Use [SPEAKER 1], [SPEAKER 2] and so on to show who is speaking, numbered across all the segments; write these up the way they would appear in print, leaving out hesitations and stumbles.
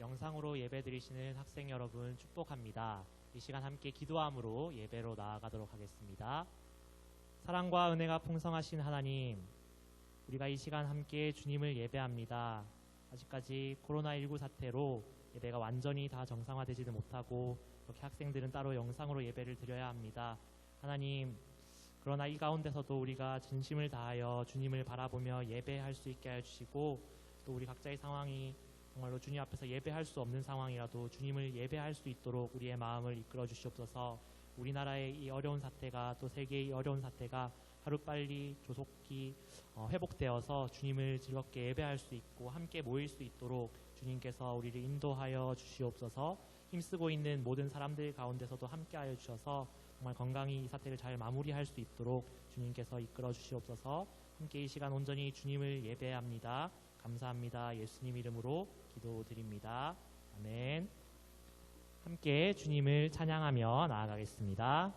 [SPEAKER 1] 영상으로 예배 드리시는 학생 여러분 축복합니다. 이 시간 함께 기도함으로 예배로 나아가도록 하겠습니다. 사랑과 은혜가 풍성하신 하나님, 우리가 이 시간 함께 주님을 예배합니다. 아직까지 코로나19 사태로 예배가 완전히 다 정상화되지도 못하고 이렇게 학생들은 따로 영상으로 예배를 드려야 합니다. 하나님, 그러나 이 가운데서도 우리가 진심을 다하여 주님을 바라보며 예배할 수 있게 해주시고, 또 우리 각자의 상황이 정말로 주님 앞에서 예배할 수 없는 상황이라도 주님을 예배할 수 있도록 우리의 마음을 이끌어 주시옵소서. 우리나라의 이 어려운 사태가, 또 세계의 어려운 사태가 하루빨리 조속히 회복되어서 주님을 즐겁게 예배할 수 있고 함께 모일 수 있도록 주님께서 우리를 인도하여 주시옵소서. 힘쓰고 있는 모든 사람들 가운데서도 함께하여 주셔서 정말 건강히 이 사태를 잘 마무리할 수 있도록 주님께서 이끌어 주시옵소서. 함께 이 시간 온전히 주님을 예배합니다. 감사합니다. 예수님 이름으로 기도드립니다. 아멘. 함께 주님을 찬양하며 나아가겠습니다.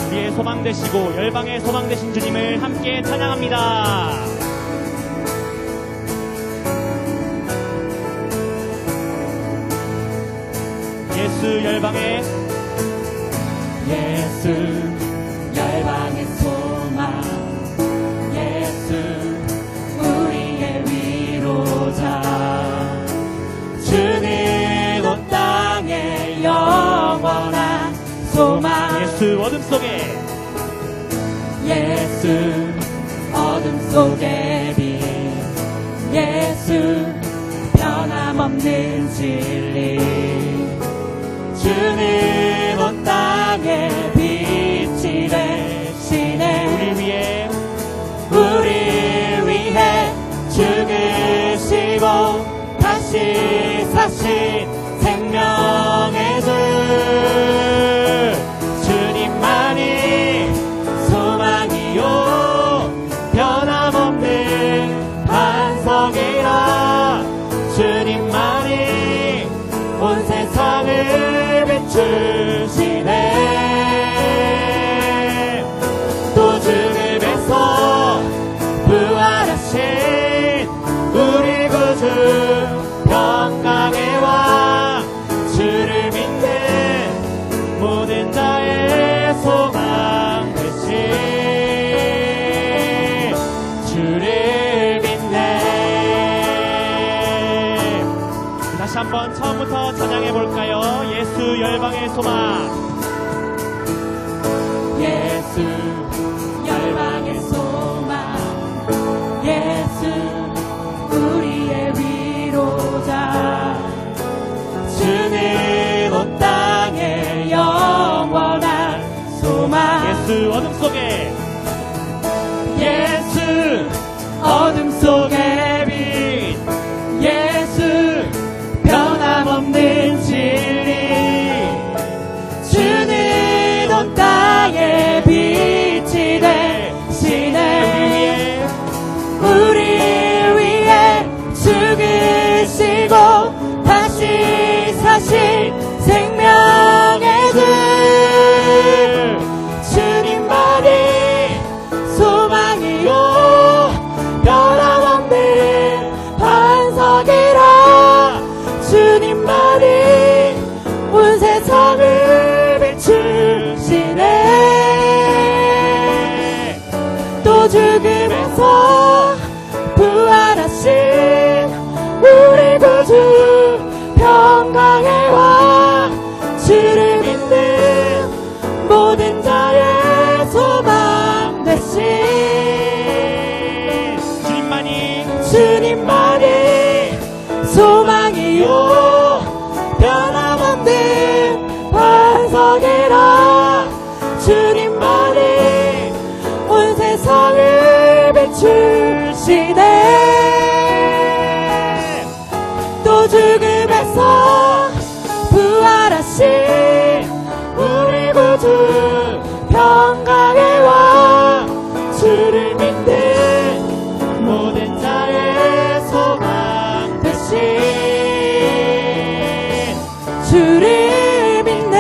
[SPEAKER 1] 우리의 소망 되시고 열방의 소망 되신 주님을 함께 찬양합니다. 예수 열방의
[SPEAKER 2] 소망, 예수 우리의 위로자, 주는 온 땅의 영원한 소망.
[SPEAKER 1] 예수 어둠 속에,
[SPEAKER 2] 예수 어둠 속의 빛, 예수 변함없는 진리, 주는 온 땅의 빛이 되시네. 우리 위해 죽으시고 다시 사신 생명의 주, 주님만이 소망이요 변함없는 반석이라, 주님만이 온 세상을 비추시네. 또 죽음에서 부활하신 우리 구주 평강의 왕, 주를 믿는 모든 자의 소망 되신, 주를 믿네.
[SPEAKER 1] 다시 한번 처음부터 찬양해 볼까요? 예수 열방의 소망.
[SPEAKER 2] 예수 열방의 소망, 예수 우리의 위로자, 주는 온 땅의 영원한 소망.
[SPEAKER 1] 예수 어둠 속에,
[SPEAKER 2] 예수 어둠 속의 빛, 예수 변함없는 진리, 주는 온 땅의 빛이 되시네. 우리 위해 죽으시고 다시 사신 생명의 주, 주님만이 소망이요 변함없는 반석이라, 주님만이 온 세상을 비추시네. 또 죽음에서 부활하신 우리 구주 평강의 왕, 주를 믿는 모든 자의 소망 되신, 주님만이 소망이요 변함없는 반석이라, 주님만이 온 세상을 비추시네. 또 죽음에서 부활하신 우리 구주 평강의 왕, 주를 믿는 모든 자의 소망 되신, 주를 믿네.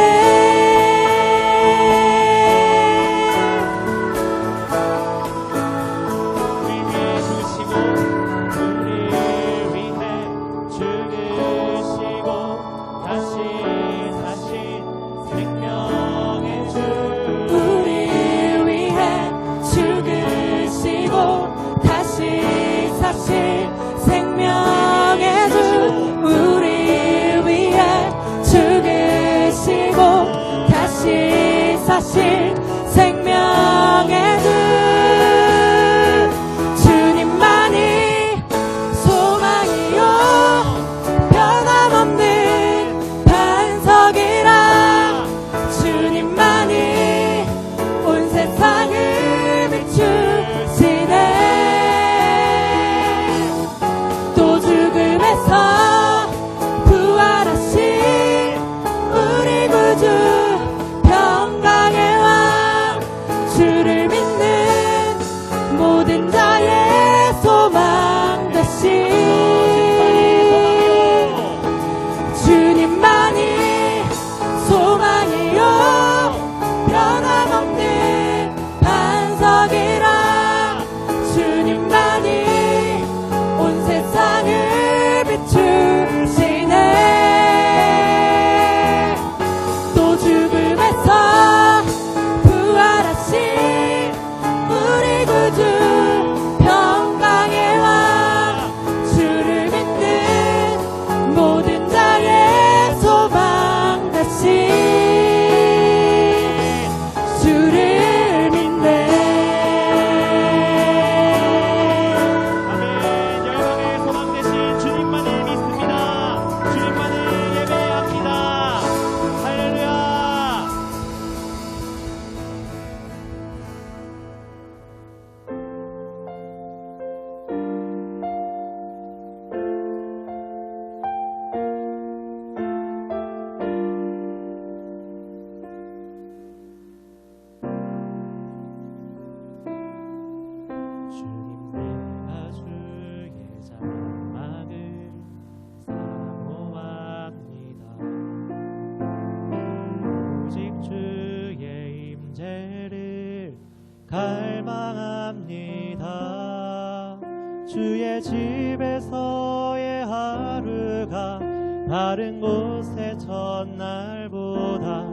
[SPEAKER 1] 주의 집에서의 하루가 다른 곳의 첫날보다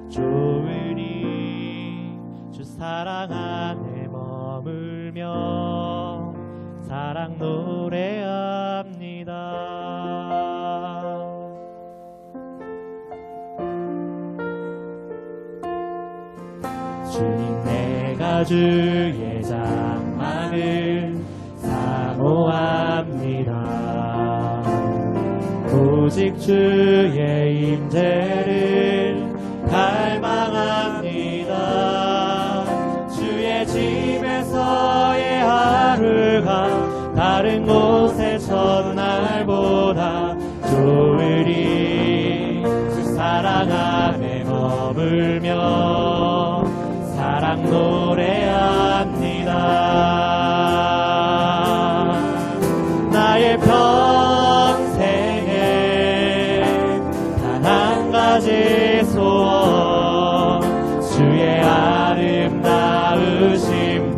[SPEAKER 1] 좋으니 주 사랑 안에 머물며 사랑 노래합니다. 주님 내가 주의 장막을 사모합니다. 오직 주의 임재를 갈망합니다. 주의 집에서의 하루가 다른 곳의 첫날보다 좋으리 주 사랑 안에 머물며 사랑 노래합니다. 나의 평생에 단 한 가지 소원 주의 아름다우심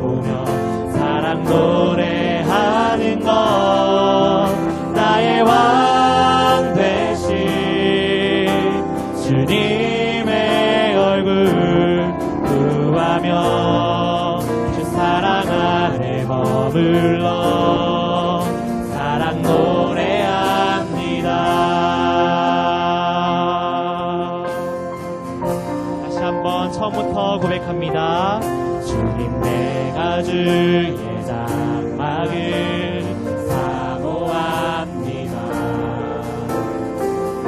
[SPEAKER 1] 보며 사랑 노래하는 것 나의 왕 되신 주님의 얼굴 구하며 주 사랑 안에 머물러 사랑 노래합니다. 다시 한번 처음부터 고백합니다. 주님 내가 주의 장막을 사모합니다.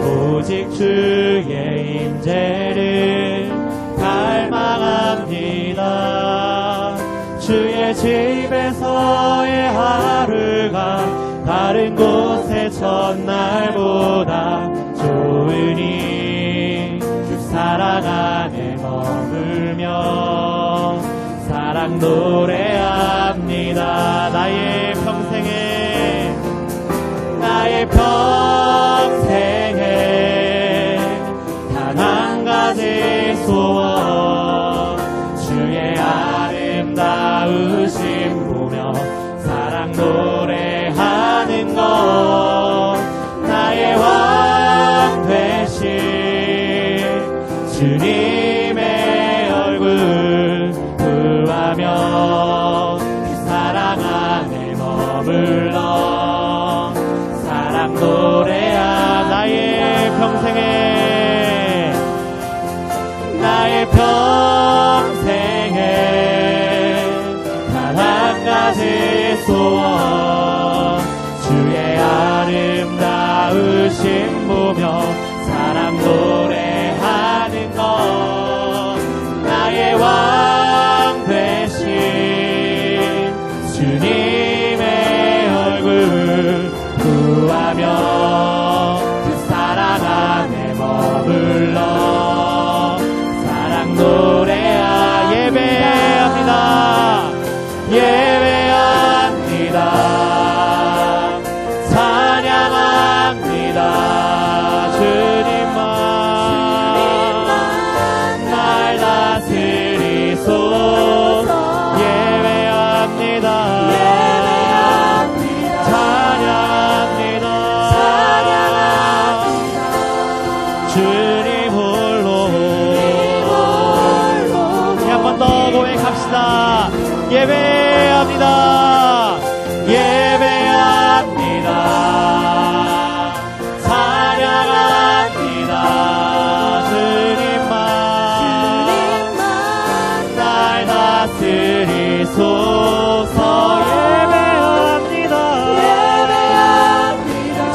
[SPEAKER 1] 오직 주의 임재를 갈망합니다. 주의 집에서의 하루가 다른 곳의 첫날보다 좋으니 주 사랑 안에 머물며 사랑 노래합니다. 나의 평생에 단 한 가지 소원 주의 아름다우심 보며 사랑 노래하는 것 나의 왕 되신 주님의 얼굴 구하며 그 사랑 안에 머물러 사랑 노래하 나의 평생에 단 한 가지 소원 주의 아름다우심 보며 사랑 노래하는 것 나의 왕 되신 주님의 얼굴 구하며 그 사랑 안에 머물러 사랑 노래하 예배합니다. 찬양합니다. 주님만 날 다스리소서. 예배합니다. 찬양합니다. 주님 홀로 한 번 더 고백합시다. 예배합니다. 찬양합니다. 주님만 날 다스리소서. 예배합니다.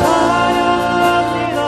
[SPEAKER 1] 찬양합니다.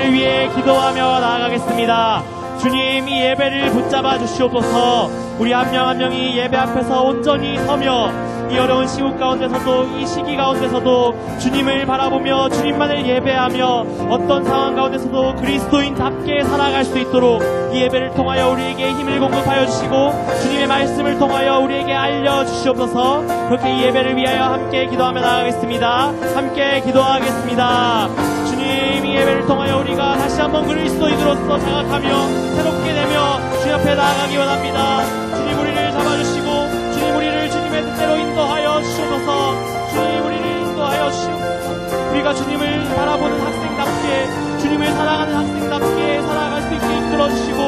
[SPEAKER 1] 예배를 위해 기도하며 나아가겠습니다. 주님, 이 예배를 붙잡아 주시옵소서. 우리 한 명 한 명이 예배 앞에서 온전히 서며 이 어려운 시국 가운데서도, 이 시기 가운데서도 주님을 바라보며 주님만을 예배하며 어떤 상황 가운데서도 그리스도인답게 살아갈 수 있도록 이 예배를 통하여 우리에게 힘을 공급하여 주시고 주님의 말씀을 통하여 우리에게 알려주시옵소서. 그렇게 이 예배를 위하여 함께 기도하며 나아가겠습니다. 함께 기도하겠습니다. 주님, 이 예배를 통하여 우리가 다시 한번 그리스도인으로서 자각하며 새롭게 되며 주 옆에 나아가기 원합니다. 주님, 우리를 잡아주시고 주님, 우리를 주님의 뜻대로 인도하여 주시옵소서. 주님, 우리를 인도하여 주시옵소서. 우리가 주님을 바라보는 학생답게, 주님을 사랑하는 학생답게 살아갈 수 있게 이끌어주시고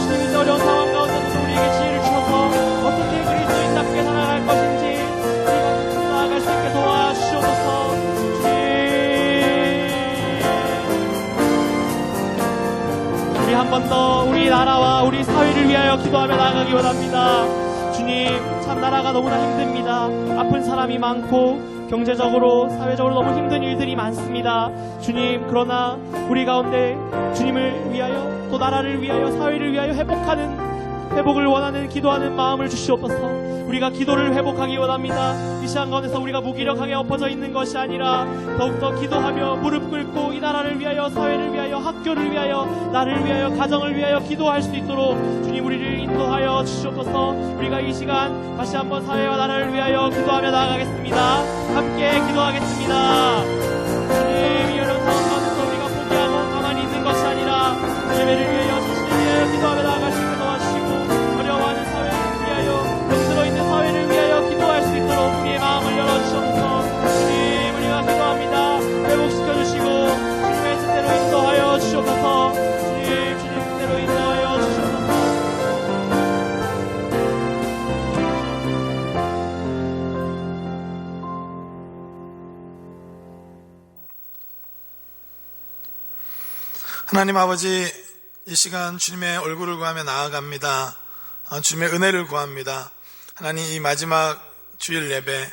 [SPEAKER 1] 주님이 어려운 상황 가운데서 우리에게 지혜를 주셔서 어떻게 그리스도인답게 살아갈 것인지 우리가 나아갈 수 있게 도와주시옵소서. 우리 한 번 더 우리 나라와 우리 사회를 위하여 기도하며 나아가기 원합니다. 주님, 참 나라가 너무나 힘듭니다. 아픈 사람이 많고 경제적으로 사회적으로 너무 힘든 일들이 많습니다. 주님, 그러나 우리 가운데 주님을 위하여 또 나라를 위하여 사회를 위하여 회복을 원하는 기도하는 마음을 주시옵소서. 우리가 기도를 회복하기 원합니다. 이 시간 가운데서 우리가 무기력하게 엎어져 있는 것이 아니라 더욱더 기도하며 무릎 꿇고 이 나라를 위하여, 사회를 위하여, 학교를 위하여, 나를 위하여, 가정을 위하여 기도할 수 있도록 주님, 우리를 인도하여 주시옵소서. 우리가 이 시간 다시 한번 사회와 나라를 위하여 기도하며 나아가겠습니다. 함께 기도하겠습니다. 주님, 이 어려운 상황 가운데서 우리가 포기하고 가만히 있는 것이 아니라 예배를 위하여, 자신을 위하여 기도하며 나아갈 수 있게 도와주시고 어려워하는 사회를 위하여, 병들어 있는 사회를 위하여 기도할 수 있도록 우리의 마음을 열어주셔서 주님, 우리가 기도합니다. 회복시켜주시고 주님의 뜻대로 인도하여 주시옵소서. 주님, 주님 뜻대로 인도하여 주시옵소서.
[SPEAKER 3] 하나님 아버지, 이 시간 주님의 얼굴을 구하며 나아갑니다. 주님의 은혜를 구합니다. 하나님, 이 마지막 주일 예배,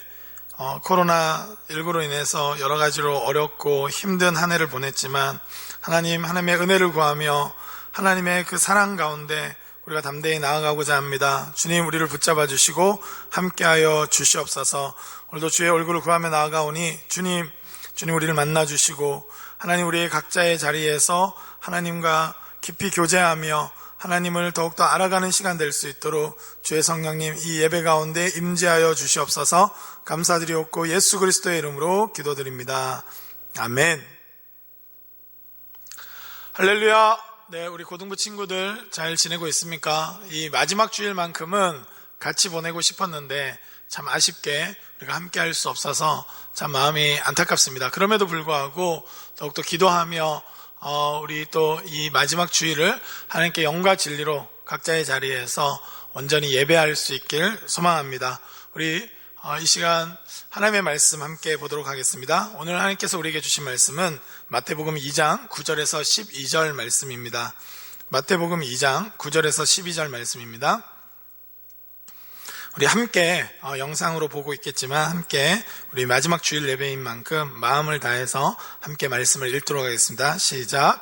[SPEAKER 3] 코로나19로 인해서 여러 가지로 어렵고 힘든 한 해를 보냈지만 하나님의 은혜를 구하며 하나님의 그 사랑 가운데 우리가 담대히 나아가고자 합니다. 주님, 우리를 붙잡아 주시고 함께하여 주시옵소서. 오늘도 주의 얼굴을 구하며 나아가오니 주님 우리를 만나 주시고 하나님, 우리의 각자의 자리에서 하나님과 깊이 교제하며 하나님을 더욱더 알아가는 시간 될 수 있도록 주의 성령님 이 예배 가운데 임재하여 주시옵소서. 감사드리옵고 예수 그리스도의 이름으로 기도드립니다. 아멘. 할렐루야. 네, 우리 고등부 친구들 잘 지내고 있습니까? 이 마지막 주일만큼은 같이 보내고 싶었는데 참 아쉽게 우리가 함께 할 수 없어서 참 마음이 안타깝습니다. 그럼에도 불구하고 더욱더 기도하며 우리 또 이 마지막 주일을 하나님께 영과 진리로 각자의 자리에서 온전히 예배할 수 있길 소망합니다. 우리 이 시간 하나님의 말씀 함께 보도록 하겠습니다. 오늘 하나님께서 우리에게 주신 말씀은 마태복음 2장 9절에서 12절 말씀입니다. 마태복음 2장 9절에서 12절 말씀입니다. 우리 함께 영상으로 보고 있겠지만 함께 우리 마지막 주일 예배인 만큼 마음을 다해서 함께 말씀을 읽도록 하겠습니다. 시작.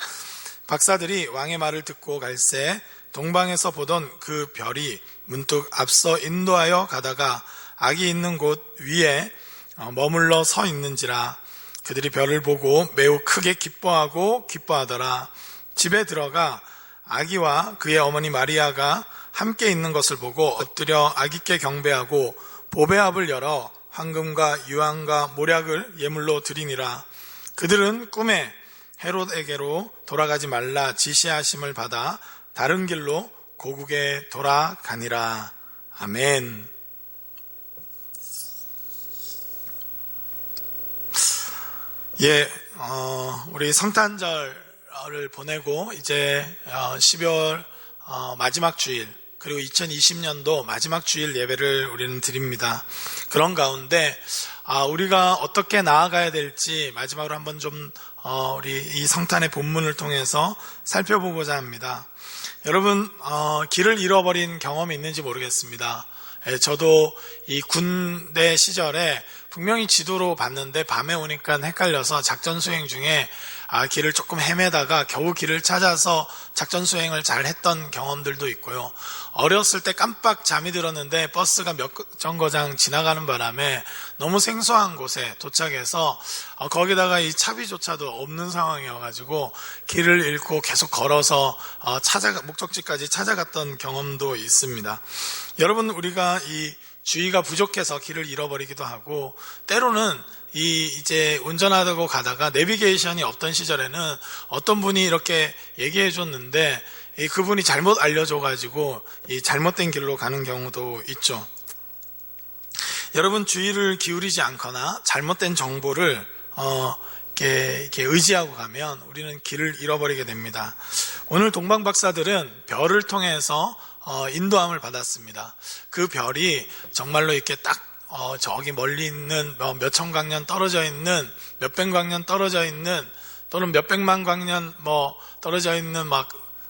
[SPEAKER 3] 박사들이 왕의 말을 듣고 갈새 동방에서 보던 그 별이 문득 앞서 인도하여 가다가 악이 있는 곳 위에 머물러 서 있는지라. 그들이 별을 보고 매우 크게 기뻐하더라. 집에 들어가 아기와 그의 어머니 마리아가 함께 있는 것을 보고 엎드려 아기께 경배하고 보배압을 열어 황금과 유황과 모략을 예물로 드리니라. 그들은 꿈에 헤롯에게로 돌아가지 말라 지시하심을 받아 다른 길로 고국에 돌아가니라. 아멘. 예, 우리 성탄절을 보내고 이제 12월 마지막 주일, 그리고 2020년도 마지막 주일 예배를 우리는 드립니다. 그런 가운데 우리가 어떻게 나아가야 될지 마지막으로 한번 좀 우리 이 성탄의 본문을 통해서 살펴보고자 합니다. 여러분, 길을 잃어버린 경험이 있는지 모르겠습니다. 저도 이 군대 시절에 분명히 지도로 봤는데 밤에 오니까 헷갈려서 작전 수행 중에 길을 조금 헤매다가 겨우 길을 찾아서 작전 수행을 잘 했던 경험들도 있고요. 어렸을 때 깜빡 잠이 들었는데 버스가 몇 정거장 지나가는 바람에 너무 생소한 곳에 도착해서 거기다가 이 차비조차도 없는 상황이어가지고 길을 잃고 계속 걸어서 목적지까지 찾아갔던 경험도 있습니다. 여러분, 우리가 이 주의가 부족해서 길을 잃어버리기도 하고, 때로는 이제 운전하고 가다가 내비게이션이 없던 시절에는 어떤 분이 이렇게 얘기해 줬는데 그분이 잘못 알려줘가지고 이 잘못된 길로 가는 경우도 있죠. 여러분, 주의를 기울이지 않거나 잘못된 정보를 이렇게 의지하고 가면 우리는 길을 잃어버리게 됩니다. 오늘 동방 박사들은 별을 통해서 인도함을 받았습니다. 그 별이 정말로 이렇게 딱 저기 멀리 있는 몇천 광년 떨어져 있는, 몇백 광년 떨어져 있는, 또는 몇백만 광년 떨어져 있는 막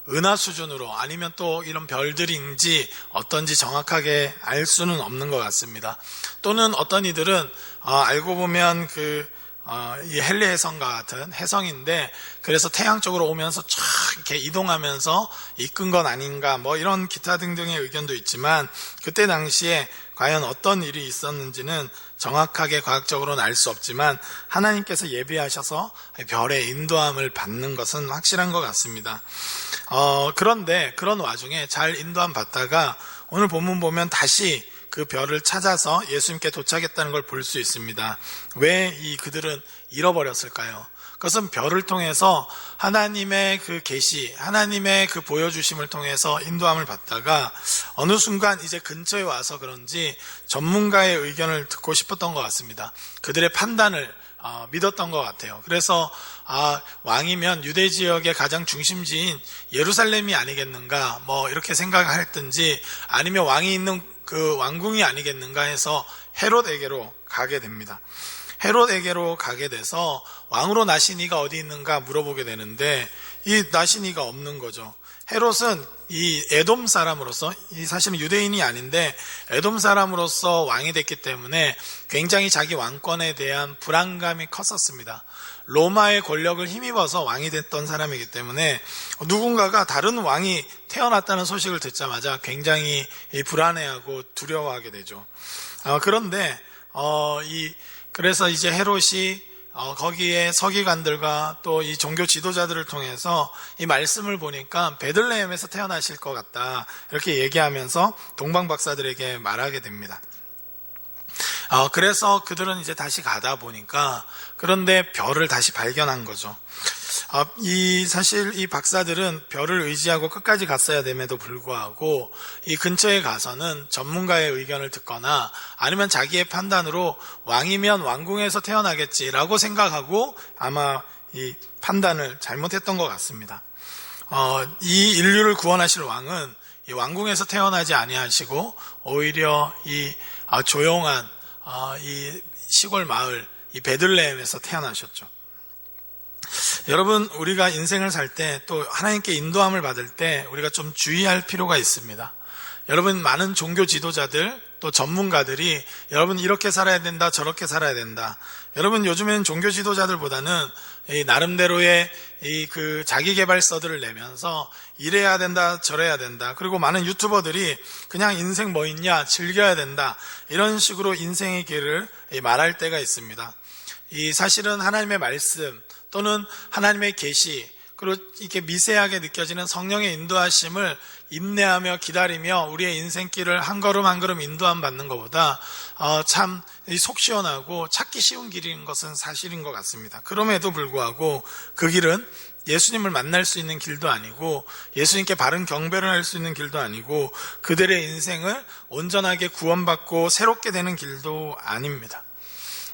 [SPEAKER 3] 은하 수준으로, 아니면 또 이런 별들인지 어떤지 정확하게 알 수는 없는 것 같습니다. 또는 어떤 이들은 알고 보면 이 헨리 해성과 같은 해성인데, 그래서 태양 쪽으로 오면서 쫙 이렇게 이동하면서 이끈 건 아닌가, 이런 기타 등등의 의견도 있지만, 그때 당시에 과연 어떤 일이 있었는지는 정확하게 과학적으로는 알 수 없지만 하나님께서 예비하셔서 별의 인도함을 받는 것은 확실한 것 같습니다. 그런데 그런 와중에 잘 인도함 받다가 오늘 본문 보면 다시 그 별을 찾아서 예수님께 도착했다는 걸 볼 수 있습니다. 왜 그들은 잃어버렸을까요? 그것은 별을 통해서 하나님의 그 계시, 하나님의 그 보여주심을 통해서 인도함을 받다가 어느 순간 이제 근처에 와서 그런지 전문가의 의견을 듣고 싶었던 것 같습니다. 그들의 판단을 믿었던 것 같아요. 그래서 왕이면 유대 지역의 가장 중심지인 예루살렘이 아니겠는가, 이렇게 생각했든지, 아니면 왕이 있는 그 왕궁이 아니겠는가 해서 헤롯에게로 가게 됩니다. 헤롯에게로 가게 돼서 왕으로 나신 이가 어디 있는가 물어보게 되는데, 이 나신 이가 없는 거죠. 헤롯은 이 에돔 사람으로서, 이 사실은 유대인이 아닌데 에돔 사람으로서 왕이 됐기 때문에 굉장히 자기 왕권에 대한 불안감이 컸었습니다. 로마의 권력을 힘입어서 왕이 됐던 사람이기 때문에 누군가가 다른 왕이 태어났다는 소식을 듣자마자 굉장히 불안해하고 두려워하게 되죠. 그런데 그래서 이제 헤롯이 거기에 서기관들과 또 이 종교 지도자들을 통해서 이 말씀을 보니까 베들레헴에서 태어나실 것 같다, 이렇게 얘기하면서 동방 박사들에게 말하게 됩니다. 그래서 그들은 이제 다시 가다 보니까, 그런데 별을 다시 발견한 거죠. 사실 이 박사들은 별을 의지하고 끝까지 갔어야 됨에도 불구하고 이 근처에 가서는 전문가의 의견을 듣거나 아니면 자기의 판단으로 왕이면 왕궁에서 태어나겠지라고 생각하고 아마 이 판단을 잘못했던 것 같습니다. 이 인류를 구원하실 왕은 이 왕궁에서 태어나지 아니하시고 오히려 이 조용한 이 시골 마을, 이 베들레헴에서 태어나셨죠. 여러분, 우리가 인생을 살 때 또 하나님께 인도함을 받을 때 우리가 좀 주의할 필요가 있습니다. 여러분, 많은 종교 지도자들 또 전문가들이 여러분 이렇게 살아야 된다, 저렇게 살아야 된다. 여러분, 요즘에는 종교 지도자들보다는 이 나름대로의 그 자기개발서들을 내면서 이래야 된다, 저래야 된다. 그리고 많은 유튜버들이 그냥 인생 뭐 있냐, 즐겨야 된다, 이런 식으로 인생의 길을 말할 때가 있습니다. 사실은 하나님의 말씀 또는 하나님의 계시, 그리고 이렇게 미세하게 느껴지는 성령의 인도하심을 인내하며 기다리며 우리의 인생길을 한 걸음 한 걸음 인도함 받는 것보다 참 속 시원하고 찾기 쉬운 길인 것은 사실인 것 같습니다. 그럼에도 불구하고 그 길은 예수님을 만날 수 있는 길도 아니고 예수님께 바른 경배를 할 수 있는 길도 아니고 그들의 인생을 온전하게 구원받고 새롭게 되는 길도 아닙니다.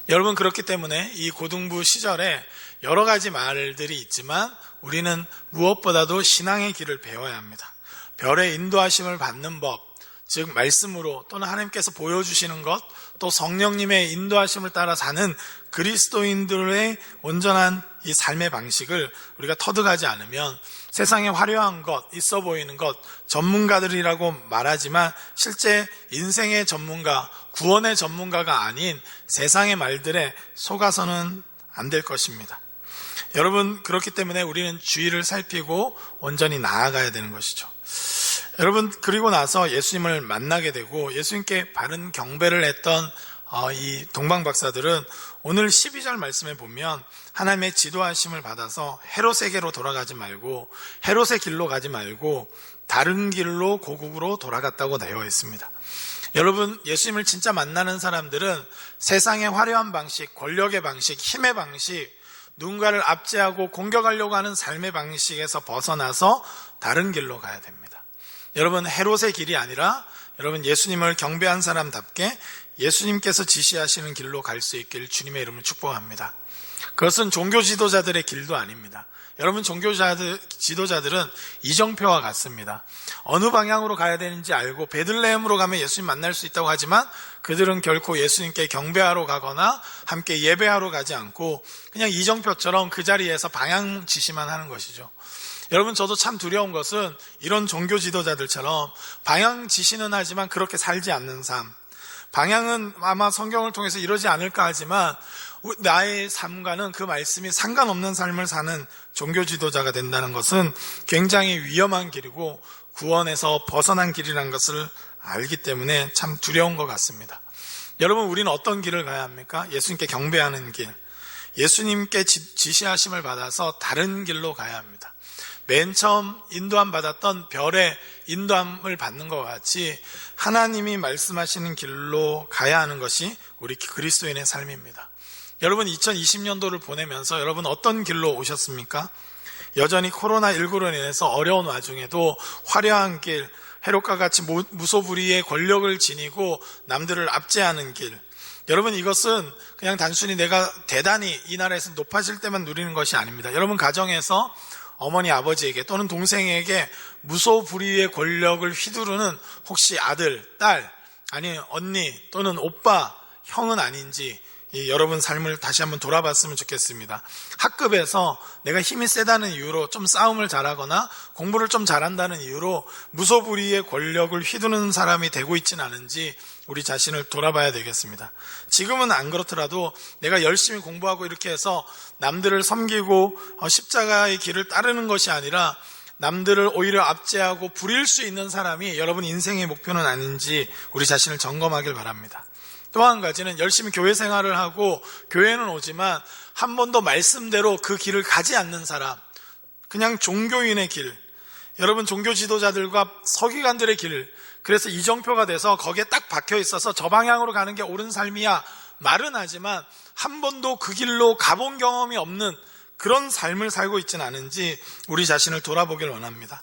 [SPEAKER 3] 여러분, 그렇기 때문에 이 고등부 시절에 여러 가지 말들이 있지만 우리는 무엇보다도 신앙의 길을 배워야 합니다. 별의 인도하심을 받는 법, 즉 말씀으로 또는 하나님께서 보여주시는 것, 또 성령님의 인도하심을 따라 사는 그리스도인들의 온전한 이 삶의 방식을 우리가 터득하지 않으면 세상에 화려한 것, 있어 보이는 것, 전문가들이라고 말하지만 실제 인생의 전문가, 구원의 전문가가 아닌 세상의 말들에 속아서는 안 될 것입니다. 여러분, 그렇기 때문에 우리는 주의를 살피고 온전히 나아가야 되는 것이죠. 여러분, 그리고 나서 예수님을 만나게 되고 예수님께 바른 경배를 했던 이 동방박사들은 오늘 12절 말씀에 보면 하나님의 지도하심을 받아서 헤롯에게로 돌아가지 말고 헤롯의 길로 가지 말고 다른 길로 고국으로 돌아갔다고 되어 있습니다. 여러분, 예수님을 진짜 만나는 사람들은 세상의 화려한 방식, 권력의 방식, 힘의 방식, 누군가를 압제하고 공격하려고 하는 삶의 방식에서 벗어나서 다른 길로 가야 됩니다. 여러분, 헤롯의 길이 아니라 여러분 예수님을 경배한 사람답게 예수님께서 지시하시는 길로 갈 수 있길 주님의 이름으로 축복합니다. 그것은 종교 지도자들의 길도 아닙니다. 여러분, 종교 지도자들은 이정표와 같습니다. 어느 방향으로 가야 되는지 알고 베들레헴으로 가면 예수님 만날 수 있다고 하지만 그들은 결코 예수님께 경배하러 가거나 함께 예배하러 가지 않고 그냥 이정표처럼 그 자리에서 방향 지시만 하는 것이죠. 여러분, 저도 참 두려운 것은 이런 종교 지도자들처럼 방향 지시는 하지만 그렇게 살지 않는 삶, 방향은 아마 성경을 통해서 이러지 않을까 하지만 나의 삶과는 그 말씀이 상관없는 삶을 사는 종교 지도자가 된다는 것은 굉장히 위험한 길이고 구원에서 벗어난 길이라는 것을 알기 때문에 참 두려운 것 같습니다. 여러분, 우리는 어떤 길을 가야 합니까? 예수님께 경배하는 길, 예수님께 지시하심을 받아서 다른 길로 가야 합니다. 맨 처음 인도함 받았던 별의 인도함을 받는 것 같이 하나님이 말씀하시는 길로 가야 하는 것이 우리 그리스도인의 삶입니다. 여러분, 2020년도를 보내면서 여러분 어떤 길로 오셨습니까? 여전히 코로나19로 인해서 어려운 와중에도 화려한 길, 헤롯과 같이 무소불위의 권력을 지니고 남들을 압제하는 길, 여러분, 이것은 그냥 단순히 내가 대단히 이 나라에서 높아질 때만 누리는 것이 아닙니다. 여러분, 가정에서 어머니, 아버지에게 또는 동생에게 무소불위의 권력을 휘두르는 혹시 아들, 딸, 아니 언니 또는 오빠, 형은 아닌지 여러분 삶을 다시 한번 돌아봤으면 좋겠습니다. 학급에서 내가 힘이 세다는 이유로 좀 싸움을 잘하거나 공부를 좀 잘한다는 이유로 무소불위의 권력을 휘두르는 사람이 되고 있지는 않은지 우리 자신을 돌아봐야 되겠습니다. 지금은 안 그렇더라도 내가 열심히 공부하고 이렇게 해서 남들을 섬기고 십자가의 길을 따르는 것이 아니라 남들을 오히려 압제하고 부릴 수 있는 사람이 여러분 인생의 목표는 아닌지 우리 자신을 점검하길 바랍니다. 또 한 가지는 열심히 교회 생활을 하고 교회는 오지만 한 번도 말씀대로 그 길을 가지 않는 사람, 그냥 종교인의 길, 여러분 종교 지도자들과 서기관들의 길, 그래서 이정표가 돼서 거기에 딱 박혀 있어서 저 방향으로 가는 게 옳은 삶이야 말은 하지만 한 번도 그 길로 가본 경험이 없는 그런 삶을 살고 있지는 않은지 우리 자신을 돌아보길 원합니다.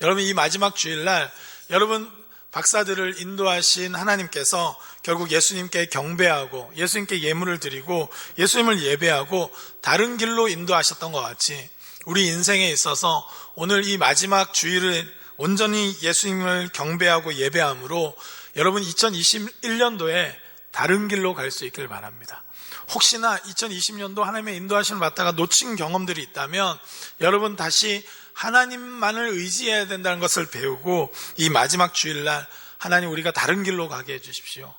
[SPEAKER 3] 여러분, 이 마지막 주일날 여러분 박사들을 인도하신 하나님께서 결국 예수님께 경배하고 예수님께 예물을 드리고 예수님을 예배하고 다른 길로 인도하셨던 것 같이 우리 인생에 있어서 오늘 이 마지막 주일을 온전히 예수님을 경배하고 예배함으로 여러분 2021년도에 다른 길로 갈 수 있길 바랍니다. 혹시나 2020년도 하나님의 인도하심을 받다가 놓친 경험들이 있다면 여러분 다시 하나님만을 의지해야 된다는 것을 배우고 이 마지막 주일날 하나님 우리가 다른 길로 가게 해주십시오.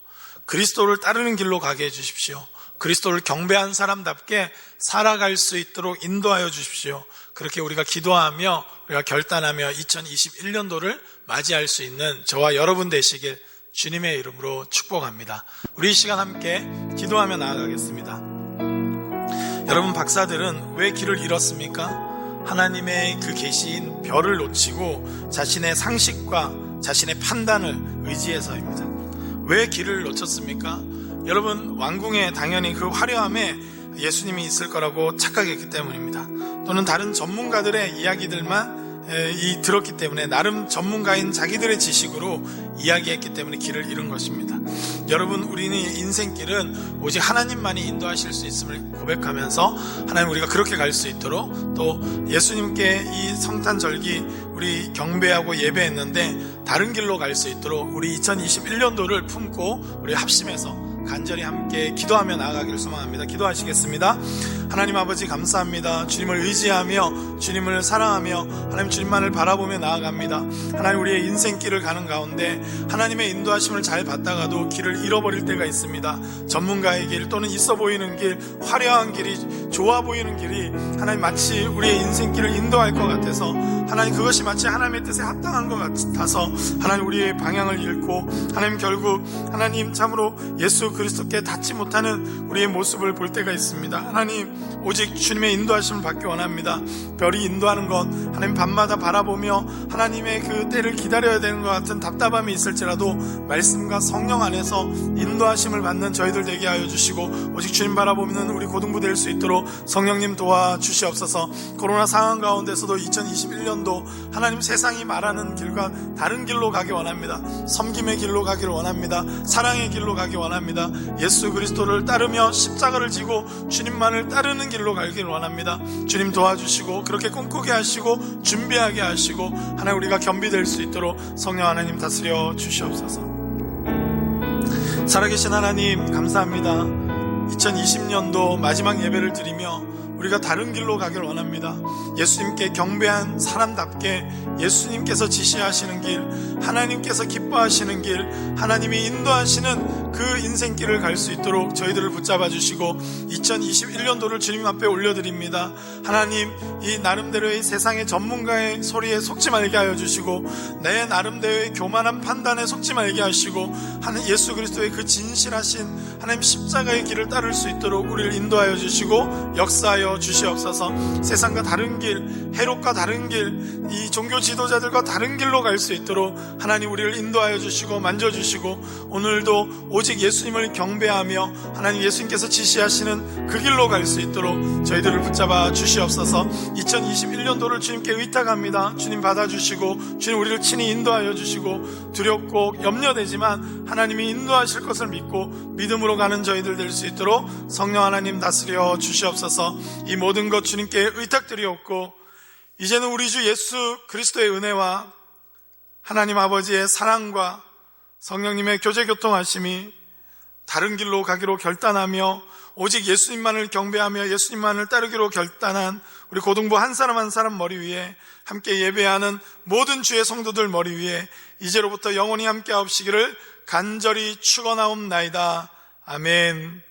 [SPEAKER 3] 그리스도를 따르는 길로 가게 해주십시오. 그리스도를 경배한 사람답게 살아갈 수 있도록 인도하여 주십시오. 그렇게 우리가 기도하며 우리가 결단하며 2021년도를 맞이할 수 있는 저와 여러분 되시길 주님의 이름으로 축복합니다. 우리 이 시간 함께 기도하며 나아가겠습니다. 여러분, 박사들은 왜 길을 잃었습니까? 하나님의 그 계시인 별을 놓치고 자신의 상식과 자신의 판단을 의지해서입니다. 왜 길을 놓쳤습니까? 여러분, 왕궁에 당연히 그 화려함에 예수님이 있을 거라고 착각했기 때문입니다. 또는 다른 전문가들의 이야기들만 들었기 때문에 나름 전문가인 자기들의 지식으로 이야기했기 때문에 길을 잃은 것입니다. 여러분, 우리는 인생길은 오직 하나님만이 인도하실 수 있음을 고백하면서 하나님 우리가 그렇게 갈 수 있도록 또 예수님께 이 성탄절기 우리 경배하고 예배했는데 다른 길로 갈 수 있도록 우리 2021년도를 품고 우리 합심해서 간절히 함께 기도하며 나아가길 소망합니다. 기도하시겠습니다. 하나님 아버지 감사합니다. 주님을 의지하며 주님을 사랑하며 하나님 주님만을 바라보며 나아갑니다. 하나님 우리의 인생길을 가는 가운데 하나님의 인도하심을 잘 받다가도 길을 잃어버릴 때가 있습니다. 전문가의 길 또는 있어 보이는 길, 화려한 길이, 좋아 보이는 길이 하나님 마치 우리의 인생길을 인도할 것 같아서 하나님 그것이 마치 하나님의 뜻에 합당한 것 같아서 하나님 우리의 방향을 잃고 하나님 결국 하나님 참으로 예수 그리스도께 닿지 못하는 우리의 모습을 볼 때가 있습니다. 하나님 오직 주님의 인도하심을 받기 원합니다. 별이 인도하는 것 하나님 밤마다 바라보며 하나님의 그 때를 기다려야 되는 것 같은 답답함이 있을지라도 말씀과 성령 안에서 인도하심을 받는 저희들 되게 하여 주시고 오직 주님 바라보는 우리 고등부 될 수 있도록 성령님 도와주시옵소서. 코로나 상황 가운데서도 2021년도 하나님 세상이 말하는 길과 다른 길로 가기 원합니다. 섬김의 길로 가기를 원합니다. 사랑의 길로 가기 원합니다. 예수 그리스도를 따르며 십자가를 지고 주님만을 따르는 길로 가기를 원합니다. 주님 도와주시고 그렇게 꿈꾸게 하시고 준비하게 하시고 하나님 우리가 겸비될 수 있도록 성령 하나님 다스려 주시옵소서. 살아계신 하나님 감사합니다. 2020년도 마지막 예배를 드리며 우리가 다른 길로 가기를 원합니다. 예수님께 경배한 사람답게 예수님께서 지시하시는 길, 하나님께서 기뻐하시는 길, 하나님이 인도하시는 그 인생길을 갈 수 있도록 저희들을 붙잡아 주시고 2021년도를 주님 앞에 올려드립니다. 하나님 이 나름대로의 세상의 전문가의 소리에 속지 말게 하여 주시고 내 나름대로의 교만한 판단에 속지 말게 하시고 하나님 예수 그리스도의 그 진실하신 하나님 십자가의 길을 따를 수 있도록 우리를 인도하여 주시고 역사하여 주시옵소서. 세상과 다른 길, 해롭과 다른 길, 이 종교 지도자들과 다른 길로 갈 수 있도록 하나님 우리를 인도하여 주시고 만져주시고 오늘도 오직 예수님을 경배하며 하나님 예수님께서 지시하시는 그 길로 갈 수 있도록 저희들을 붙잡아 주시옵소서. 2021년도를 주님께 의탁합니다. 주님 받아주시고 주님 우리를 친히 인도하여 주시고 두렵고 염려되지만 하나님이 인도하실 것을 믿고 믿음으로 가는 저희들 될 수 있도록 성령 하나님 다스려 주시옵소서. 이 모든 것 주님께 의탁드리옵고 이제는 우리 주 예수 그리스도의 은혜와 하나님 아버지의 사랑과 성령님의 교제 교통하심이 다른 길로 가기로 결단하며 오직 예수님만을 경배하며 예수님만을 따르기로 결단한 우리 고등부 한 사람 한 사람 머리 위에 함께 예배하는 모든 주의 성도들 머리 위에 이제로부터 영원히 함께 하옵시기를 간절히 축원하옵나이다. 아멘.